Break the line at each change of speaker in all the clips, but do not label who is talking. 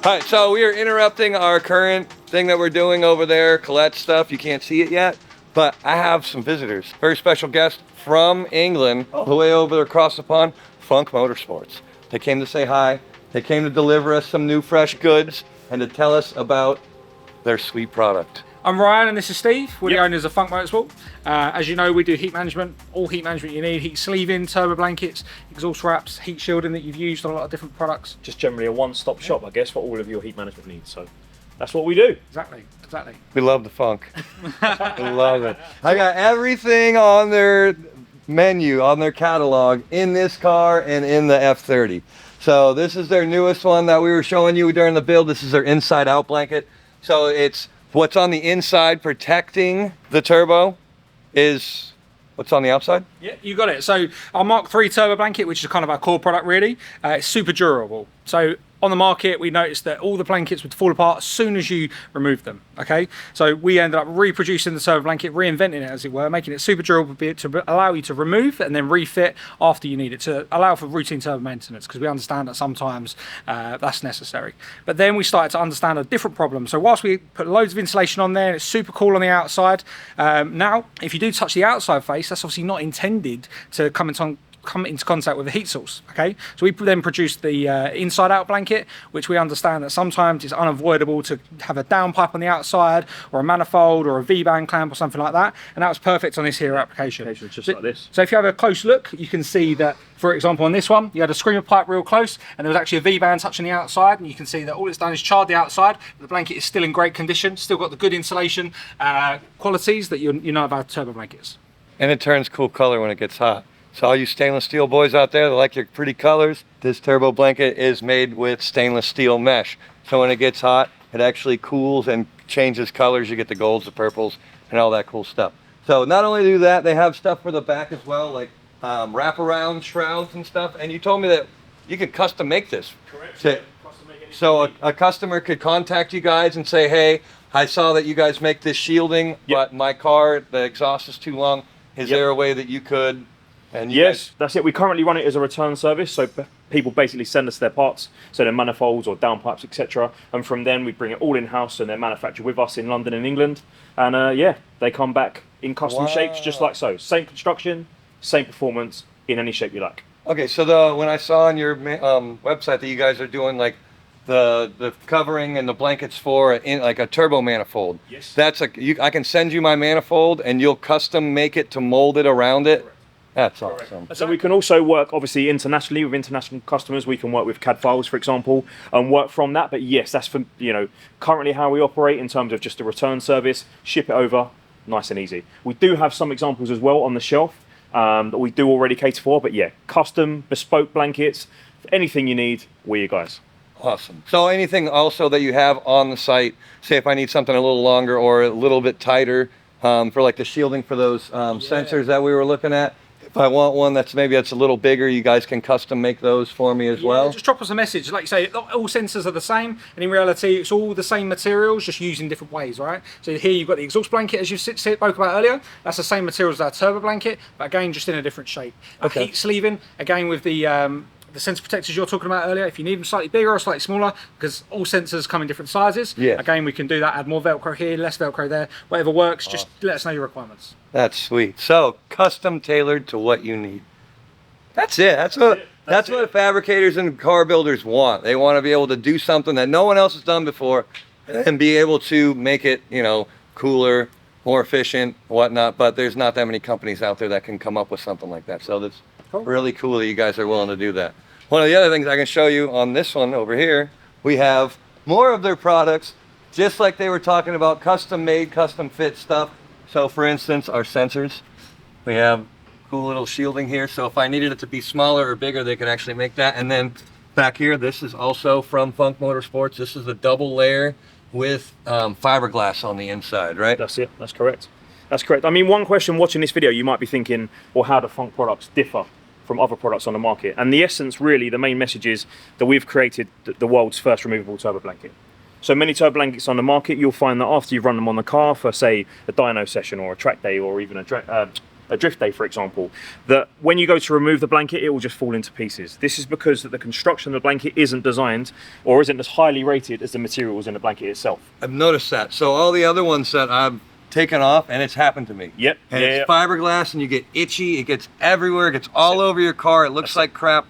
All right, so we are interrupting our current thing that we're doing over there, Colette stuff. You can't see it yet, but I have some visitors. Very special guest from England, all the way over across the pond, Funk Motorsports. They came to say hi. They came to deliver us some new fresh goods and to tell us about their sweet product.
I'm Ryan and this is Steve. We're the owners of Funk Motorsport. As you know, we do heat management, all heat management you need, heat sleeving, turbo blankets, exhaust wraps, heat shielding that you've used on a lot of different products.
Just generally a one-stop shop, I guess, for all of your heat management needs. So that's what we do.
Exactly.
We love the Funk. We love it. I got everything on their menu, on their catalog, in this car and in the F30. So this is their newest one that we were showing you during the build. This is their inside out blanket. So it's what's on the inside protecting the turbo is what's on the outside?
Yeah, you got it. So our Mark III turbo blanket, which is kind of our core product really, it's super durable. So on the market, we noticed that all the blankets would fall apart as soon as you remove them, okay? So we ended up reproducing the turbo blanket, reinventing it as it were, making it super durable to allow you to remove and then refit after you need it, to allow for routine turbo maintenance, because we understand that sometimes that's necessary. But then we started to understand a different problem. So whilst we put loads of insulation on there, and it's super cool on the outside, now if you do touch the outside face, that's obviously not intended to come into contact with the heat source, okay? So we then produced the inside out blanket, which we understand that sometimes it's unavoidable to have a downpipe on the outside or a manifold or a V-band clamp or something like that, and that was perfect on this here application.
Just like this.
So if you have a close look, you can see that, for example, on this one, you had a screamer pipe real close and there was actually a V-band touching the outside, and you can see that all it's done is charred the outside. The blanket is still in great condition, still got the good insulation qualities that you know about turbo blankets.
And it turns cool color when it gets hot. So all you stainless steel boys out there that like your pretty colors, this turbo blanket is made with stainless steel mesh. So when it gets hot, it actually cools and changes colors. You get the golds, the purples, and all that cool stuff. So not only do that, they have stuff for the back as well, like wraparound shrouds and stuff. And you told me that you could custom make this.
Correct.
So a customer could contact you guys and say, hey, I saw that you guys make this shielding, but my car, the exhaust is too long. Is there a way that you could? And
yes, that's it. We currently run it as a return service, so people basically send us their parts, so their manifolds or downpipes, etc. And from then we bring it all in-house and they're manufactured with us in London and England. And yeah, they come back in custom shapes just like so. Same construction, same performance, in any shape you like. Okay,
so when I saw on your website that you guys are doing like the covering and the blankets for like a turbo manifold.
Yes.
That's I can send you my manifold and you'll custom make it to mold it around it. Correct. That's awesome.
So we can also work obviously internationally with international customers. We can work with CAD files, for example, and work from that. But yes, that's for, you know, currently how we operate in terms of just a return service, ship it over, nice and easy. We do have some examples as well on the shelf that we do already cater for. But yeah, custom, bespoke blankets, anything you need, we're you guys.
Awesome. So anything also that you have on the site, say if I need something a little longer or a little bit tighter for like the shielding for those sensors that we were looking at. If I want one that's a little bigger, you guys can custom make those for me as well?
Just drop us a message. Like you say, all sensors are the same, and in reality, it's all the same materials, just used in different ways, right? So here you've got the exhaust blanket, as you spoke about earlier. That's the same material as our turbo blanket, but again, just in a different shape. Heat sleeving, again with the sensor protectors you're talking about earlier, if you need them slightly bigger or slightly smaller, because all sensors come in different sizes.
Yeah.
Again, we can do that, add more Velcro here, less Velcro there, whatever works, just let us know your requirements.
That's sweet. So custom tailored to what you need. That's it. That's what fabricators and car builders want. They want to be able to do something that no one else has done before and be able to make it, you know, cooler, more efficient, whatnot. But there's not that many companies out there that can come up with something like that. So that's really cool that you guys are willing to do that. One of the other things I can show you on this one over here, we have more of their products, just like they were talking about, custom made, custom fit stuff. So for instance, our sensors, we have cool little shielding here. So if I needed it to be smaller or bigger, they could actually make that. And then back here, this is also from Funk Motorsports. This is a double layer with fiberglass on the inside, right?
That's it, that's correct. That's correct. I mean, one question watching this video, you might be thinking, well, how do Funk products differ from other products on the market? And the essence, really, the main message is that we've created the world's first removable turbo blanket. So many turbo blankets on the market, you'll find that after you've run them on the car for, say, a dyno session or a track day or even a a drift day, for example, that when you go to remove the blanket, it will just fall into pieces. This is because that the construction of the blanket isn't designed or isn't as highly rated as the materials in the blanket itself.
I've noticed that. So all the other ones that I've taken off, and it's happened to me.
Yep.
And it's fiberglass, and you get itchy. It gets everywhere. It gets all over your car. It looks like crap.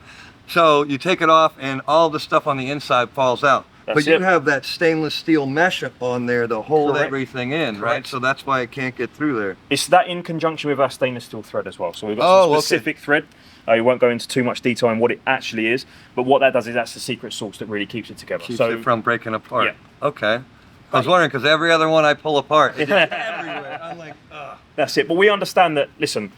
So you take it off, and all the stuff on the inside falls out. But you have that stainless steel mesh up on there to hold everything in, right? So that's why it can't get through there.
It's that in conjunction with our stainless steel thread as well. So we've got some specific thread. I won't go into too much detail on what it actually is, but what that does is that's the secret sauce that really keeps it together.
Keeps it from breaking apart.
Yeah.
Okay. I was wondering, because every other one I pull apart, it's just everywhere. I'm like, ugh.
That's it. But we understand that, listen,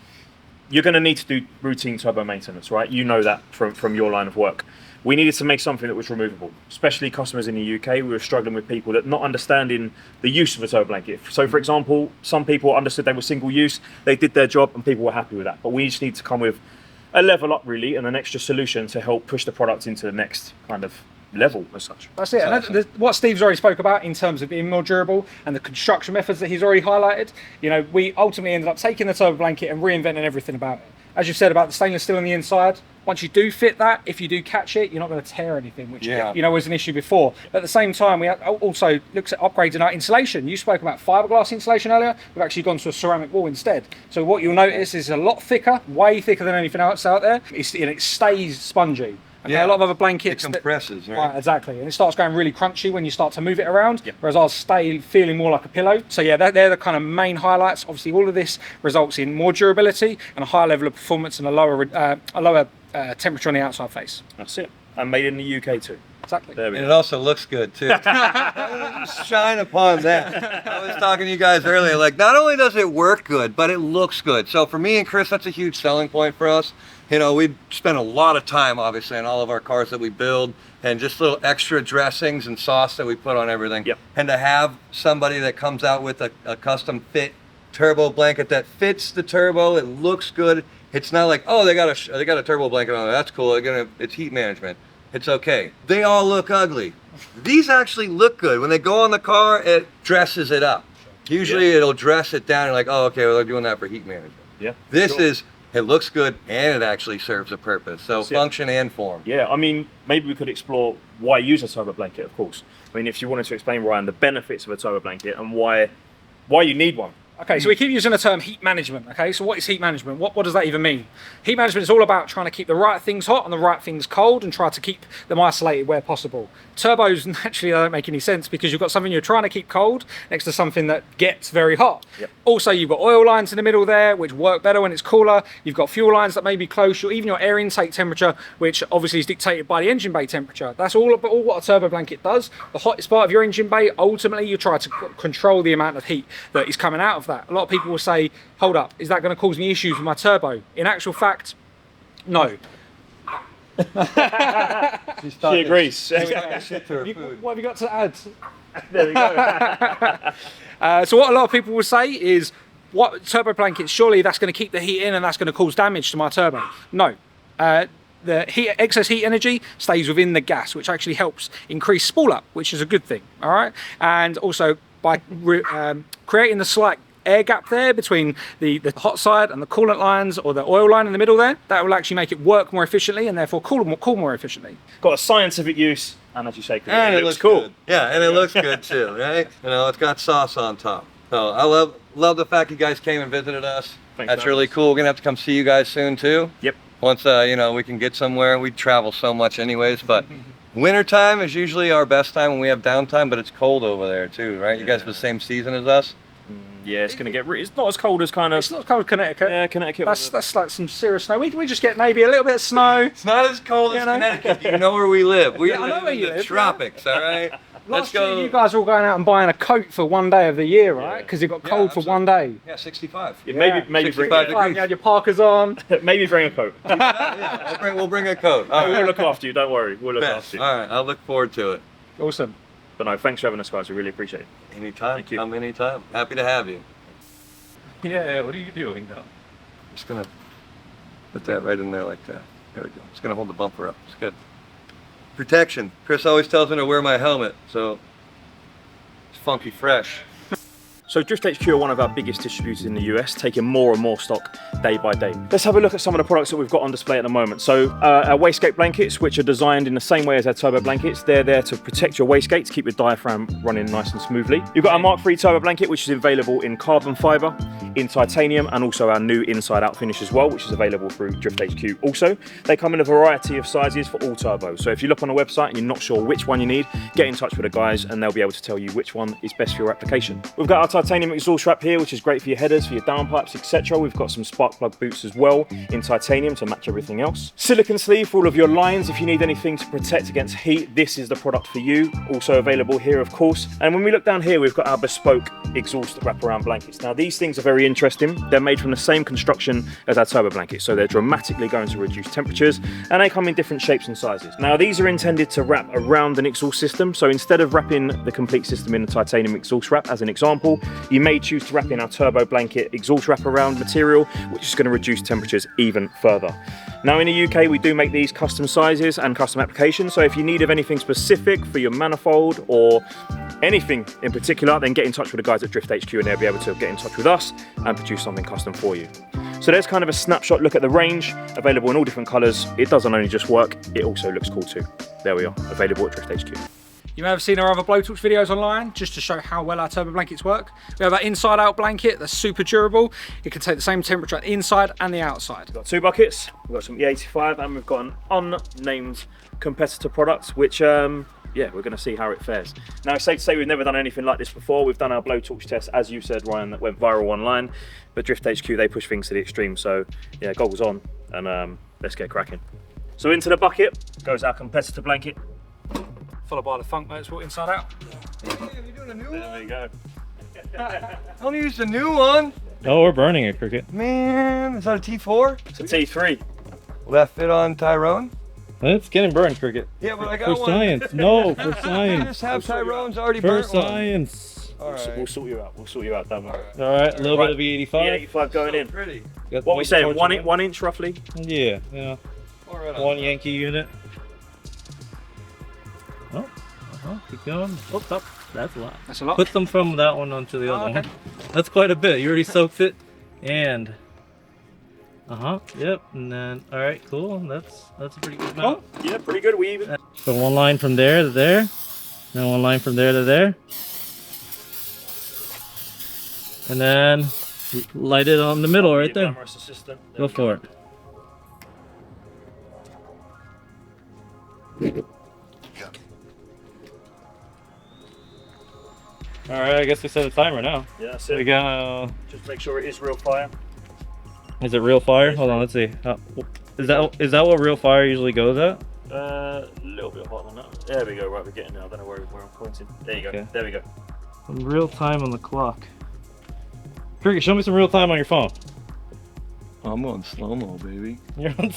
you're going to need to do routine turbo maintenance, right? You know that from your line of work. We needed to make something that was removable, especially customers in the UK. We were struggling with people that not understanding the use of a turbo blanket. So, for example, some people understood they were single use, they did their job, and people were happy with that. But we just need to come with a level up, really, and an extra solution to help push the product into the next kind of level as such.
That's it. And what Steve's already spoke about in terms of being more durable and the construction methods that he's already highlighted, you know, we ultimately ended up taking the turbo blanket and reinventing everything about it. As you said about the stainless steel on the inside, once you do fit that, if you do catch it, you're not going to tear anything, which you know was an issue before. But at the same time, we also looked at upgrading our insulation. You spoke about fiberglass insulation earlier. We've actually gone to a ceramic wall instead. So what you'll notice is a lot thicker, way thicker than anything else out there. It stays spongy. Okay, a lot of other blankets.
It compresses,
right? Exactly. And it starts going really crunchy when you start to move it around, whereas ours stay feeling more like a pillow. So yeah, they're the kind of main highlights. Obviously, all of this results in more durability and a higher level of performance and a lower temperature on the outside face.
That's it. And made in the UK too.
Exactly.
And it also looks good too. Shine upon that. I was talking to you guys earlier, like not only does it work good, but it looks good. So for me and Chris, that's a huge selling point for us. You know, we spend a lot of time, obviously, on all of our cars that we build, and just little extra dressings and sauce that we put on everything.
Yep.
And to have somebody that comes out with a custom fit turbo blanket that fits the turbo, it looks good. It's not like, oh, they got a turbo blanket on there. That's cool. It's heat management. It's okay. They all look ugly. These actually look good. When they go on the car, it dresses it up. Usually it'll dress it down and like, oh, okay, well, they're doing that for heat management.
Yeah.
This is, it looks good and it actually serves a purpose. So function and form.
Yeah, I mean, maybe we could explore why use a turbo blanket, of course. I mean, if you wanted to explain, Ryan, the benefits of a turbo blanket and why you need one.
Okay, so we keep using the term heat management. Okay, so what is heat management? What does that even mean? Heat management is all about trying to keep the right things hot and the right things cold and try to keep them isolated where possible. Turbos, naturally, they don't make any sense because you've got something you're trying to keep cold next to something that gets very hot.
Yep.
Also, you've got oil lines in the middle there, which work better when it's cooler. You've got fuel lines that may be close, or even your air intake temperature, which obviously is dictated by the engine bay temperature. That's all what a turbo blanket does. The hottest part of your engine bay, ultimately, you try to control the amount of heat that is coming out of that. A lot of people will say, hold up, is that going to cause me issues with my turbo? In actual fact, no.
She agrees.
What have you got to add?
There we go.
So what a lot of people will say is, what turbo blankets, surely that's going to keep the heat in and that's going to cause damage to my turbo. No. The excess heat energy stays within the gas, which actually helps increase spool up, which is a good thing. All right. And also by creating the slight air gap there between the hot side and the coolant lines, or the oil line in the middle there, that will actually make it work more efficiently and therefore cool more efficiently.
Got a scientific use, and as you say,
and
it looks cool.
Good. Yeah, and it looks good too, right? You know, it's got sauce on top. So I love the fact you guys came and visited us.
Thanks.
That's really cool. We're gonna have to come see you guys soon too.
Yep.
Once you know, we can get somewhere. We travel so much anyways, but wintertime is usually our best time when we have downtime, but it's cold over there too, right? You guys have the same season as us?
Yeah, it's going to get... It's not as cold as kind of...
It's not as cold as Connecticut.
Yeah, Connecticut.
That's like some serious snow. We just get maybe a little bit of snow.
It's not as cold as Connecticut. You know where we live. We
I know
live
where
in
you
the
live,
tropics, all right?
Last year, you guys were all going out and buying a coat for one day of the year, right? Because it got cold for one day.
Yeah, 65.
Yeah, maybe bring...
65 degrees.
You had your parkas on.
Maybe bring a coat.
Yeah, we'll bring a coat.
We'll look after you, don't worry. We'll look after you.
All right, I'll look forward to it.
Awesome.
But no, thanks for having us, guys. We really appreciate it.
Anytime.
Thank you.
Come anytime. Happy to have you.
Yeah, what are you doing now?
Just gonna put that right in there like that. There we go. Just gonna hold the bumper up. It's good. Protection. Chris always tells me to wear my helmet, so it's funky fresh.
So Drift HQ are one of our biggest distributors in the US, taking more and more stock day by day. Let's have a look at some of the products that we've got on display at the moment. So our wastegate blankets, which are designed in the same way as our turbo blankets, they're there to protect your wastegate, to keep your diaphragm running nice and smoothly. You've got our Mark III turbo blanket, which is available in carbon fibre, in titanium, and also our new inside out finish as well, which is available through Drift HQ also. They come in a variety of sizes for all turbos. So if you look on the website and you're not sure which one you need, get in touch with the guys and they'll be able to tell you which one is best for your application. We've got our titanium exhaust wrap here, which is great for your headers, for your downpipes, etc. We've got some spark plug boots as well in titanium to match everything else. Silicone sleeve for all of your lines. If you need anything to protect against heat, this is the product for you. Also available here, of course. And when we look down here, we've got our bespoke exhaust wraparound blankets. Now these things are very interesting. They're made from the same construction as our turbo blankets, so they're dramatically going to reduce temperatures, and they come in different shapes and sizes. Now these are intended to wrap around an exhaust system, so instead of wrapping the complete system in a titanium exhaust wrap, as an example, you may choose to wrap in our turbo blanket exhaust wrap around material, which is going to reduce temperatures even further. Now in the UK, we do make these custom sizes and custom applications, so if you need of anything specific for your manifold or anything in particular, then get in touch with the guys at Drift HQ and they'll be able to get in touch with us and produce something custom for you. So there's kind of a snapshot look at the range, available in all different colours. It doesn't only just work, it also looks cool too. There we are, available at Drift HQ.
You may have seen our other blowtorch videos online just to show how well our turbo blankets work. We have our inside out blanket that's super durable. It can take the same temperature on the inside and the outside.
We've got two buckets, we've got some E85 and we've got an unnamed competitor product, which yeah, we're going to see how it fares. Now, it's safe to say we've never done anything like this before. We've done our blowtorch test, as you said, Ryan, that went viral online. But Drift HQ, they push things to the extreme. So, yeah, goggles on, and let's get cracking. So into the bucket goes our competitor blanket.
Followed by the Funk Motorsport inside out.
Hey, you doing a new
There we go.
I only used a new one.
Oh, we're burning it, Cricket.
Man, is that a T4?
It's a T3.
Will that fit on Tyrone?
It's getting burned, Cricket.
Yeah, but I got
For
one.
science. No, for
I
science.
just have Tyrone's already
For
burnt one.
science.
All right.
We'll sort you out. We'll sort you out, don't worry.
All right, a little bit of E85.
E85 going in.
Pretty.
Got
What we
the
saying?
torch
1 inch roughly.
Yeah.
All right on.
One Yankee unit. Oh, keep going. Oh, stop. That's a lot.
That's a lot.
Put some from that one onto the
Oh,
other
okay.
one. That's quite a bit. You already soaked it. And yep. And then all right, cool. That's a pretty good amount.
Yeah, pretty good. We even.
So one line from there to there, and one line from there to there, and then light it on the middle right there.
Glamorous assistant. There
Go
we
for it. All right, I guess we set a timer now.
Yeah, that's
We
it.
got.
Just make sure it is real fire.
Is it real fire? Hold on, let's see. Is that what real fire usually goes at?
A little bit hotter than that. There we go. Right, we're getting there. I don't know where I'm pointing. There you go.
Okay.
There we go.
Some real time on the clock. Cricket, show me some real time on your phone.
I'm on slow-mo, baby.
You're on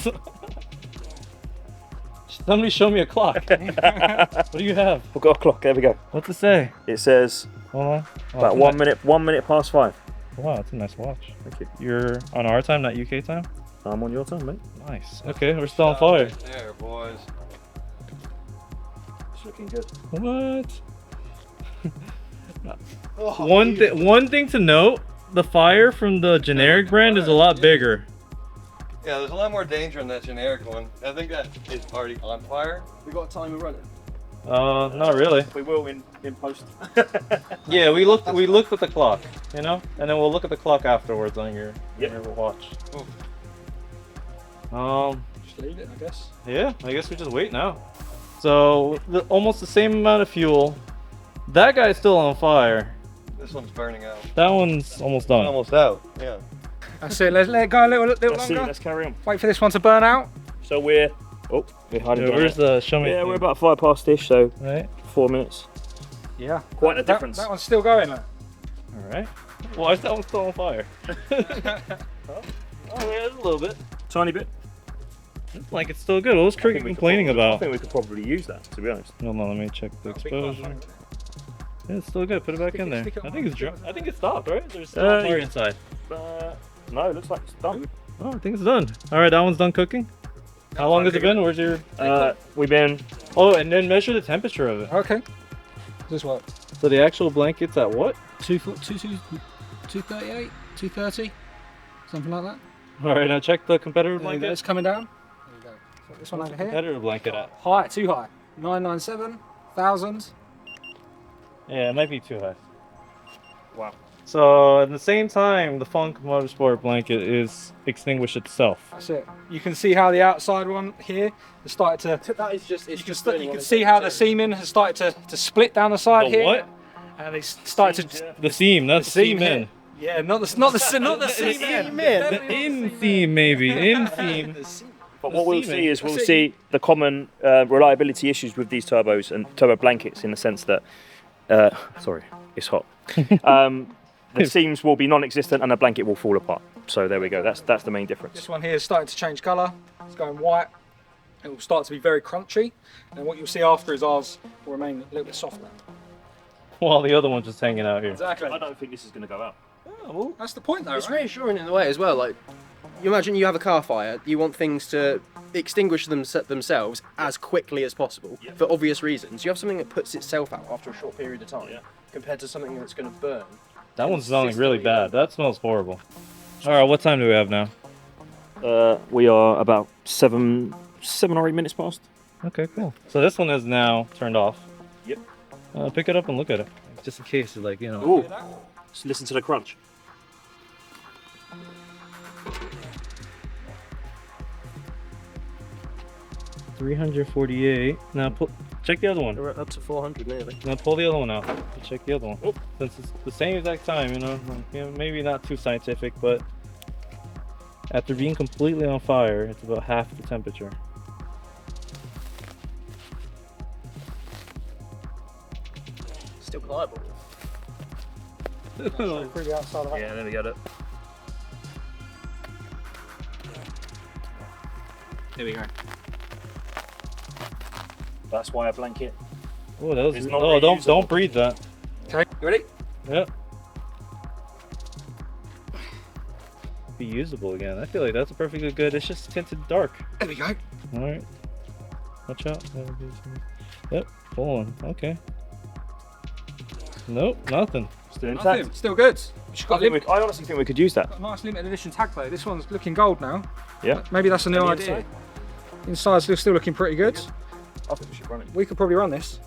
Somebody show me a clock. What do you have?
We've got a clock. There we go.
What's it say?
It says
Hold on. Oh,
about
it's
1 minute past 5.
Wow, that's a nice watch.
Thank you.
You're on our time, not UK time?
I'm on your time, mate.
Nice. Okay, we're still on fire.
Right there, boys.
It's looking good.
What?
Oh,
One thing to note, the fire from the generic brand is a lot bigger.
Yeah, there's a lot more danger in that generic one. I think that is already on fire. We got time to run it.
Not really.
We will in post.
Yeah, we looked at the clock, you know, and then we'll look at the clock afterwards on your watch.
Just leave it, I guess.
Yeah, I guess we just wait now. So almost the same amount of fuel. That guy's still on fire.
This one's burning out.
That one's almost done.
Almost out. Yeah.
That's it. Let's let it go a little
Let's see.
longer.
Let's carry on.
Wait for this one to burn out.
So we're hiding.
Yeah,
behind
where's
it.
the show me?
Yeah, we're about 5 past ish. So
right.
4 minutes.
Yeah.
Quite a difference.
That one's still going. Look.
All right. Why is that one still on fire? Oh yeah, a little bit.
Tiny bit.
Like it's still good. What was Cricket complaining
I
about?
think we could probably use that, to be honest.
Hold on, let me check the
Big fire.
exposure. Yeah, it's still good. Put it back in there.
Stick it
I
on
think it's
there.
I think it stopped, right? There's still fire
yeah.
inside.
No, it looks like it's done.
Oh, I think it's done. All right, that one's done cooking. How long has it been? Where's your?
We've been.
Oh, and then measure the temperature of it.
Okay. Does this work?
So the actual blanket's at what?
238, 230, something like that.
All right, now check the competitor
There you go,
blanket.
it's coming down. There you go. So this one over here.
Competitor blanket at.
High, too high. 997, 1000.
Yeah, it might be too high.
Wow.
So at the same time, the Funk Motorsport blanket is extinguished itself.
That's it. You can see how the outside one here has started to.
That is just. It's
You
just.
can, you can see how the seaming has started to split down the side
The
here.
what?
And they started to.
The seam, not the
seam
seam in.
here. Yeah, not the seam in.
The inseam, maybe. Inseam.
But what we'll
seaming.
see is we'll see the common reliability issues with these turbos and turbo blankets in the sense that, sorry, it's hot. The seams will be non-existent and the blanket will fall apart. So there we go. That's the main difference.
This one here is starting to change colour. It's going white. It will start to be very crunchy. And what you'll see after is ours will remain a little bit softer.
While the other one's just hanging out here.
Exactly.
I don't think this is going to go out.
Oh, well, that's the point though,
It's
right?
reassuring in a way as well. Like, you imagine you have a car fire, you want things to extinguish themselves as quickly as possible for obvious reasons. You have something that puts itself out after a short period of time, compared to something that's going to burn.
That one's smelling really bad. That smells horrible. All right, what time do we have now?
We are about seven or 8 minutes past.
Okay, cool. So this one is now turned off.
Yep.
Pick it up and look at it, just in case, like, you know.
Ooh. Just listen to the crunch.
$348. Now check the other one.
We're up to 400 nearly.
Now pull the other one out. Check the other one. Since it's the same exact time, you know, maybe not too scientific, but after being completely on fire, it's about half the temperature.
Still pliable.
Through the outside of that.
Yeah, there we got it.
Here we go.
That's why a blanket.
Oh, that was.
It's not
Oh,
reusable.
don't breathe that.
Okay, you ready?
Yep. Be usable again. I feel like that's a perfectly good. It's just tinted dark.
There we go.
All right. Watch out. Yep. Full on. Okay. Nope. Nothing.
Still intact.
Nothing. Still good. Just got
I honestly think we could use that.
got a nice limited edition tag though. This one's looking gold now.
Yeah.
Maybe that's a new
And the
idea.
inside?
Inside's still looking pretty good.
I think we should run it.
We could probably run this.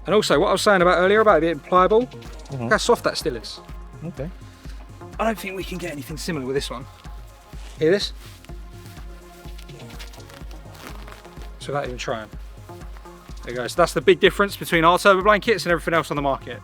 And also, what I was saying about earlier about it being pliable, look how soft that still is.
Okay.
I don't think we can get anything similar with this one. Hear this? So without even trying. There you go. So that's the big difference between our turbo blankets and everything else on the market.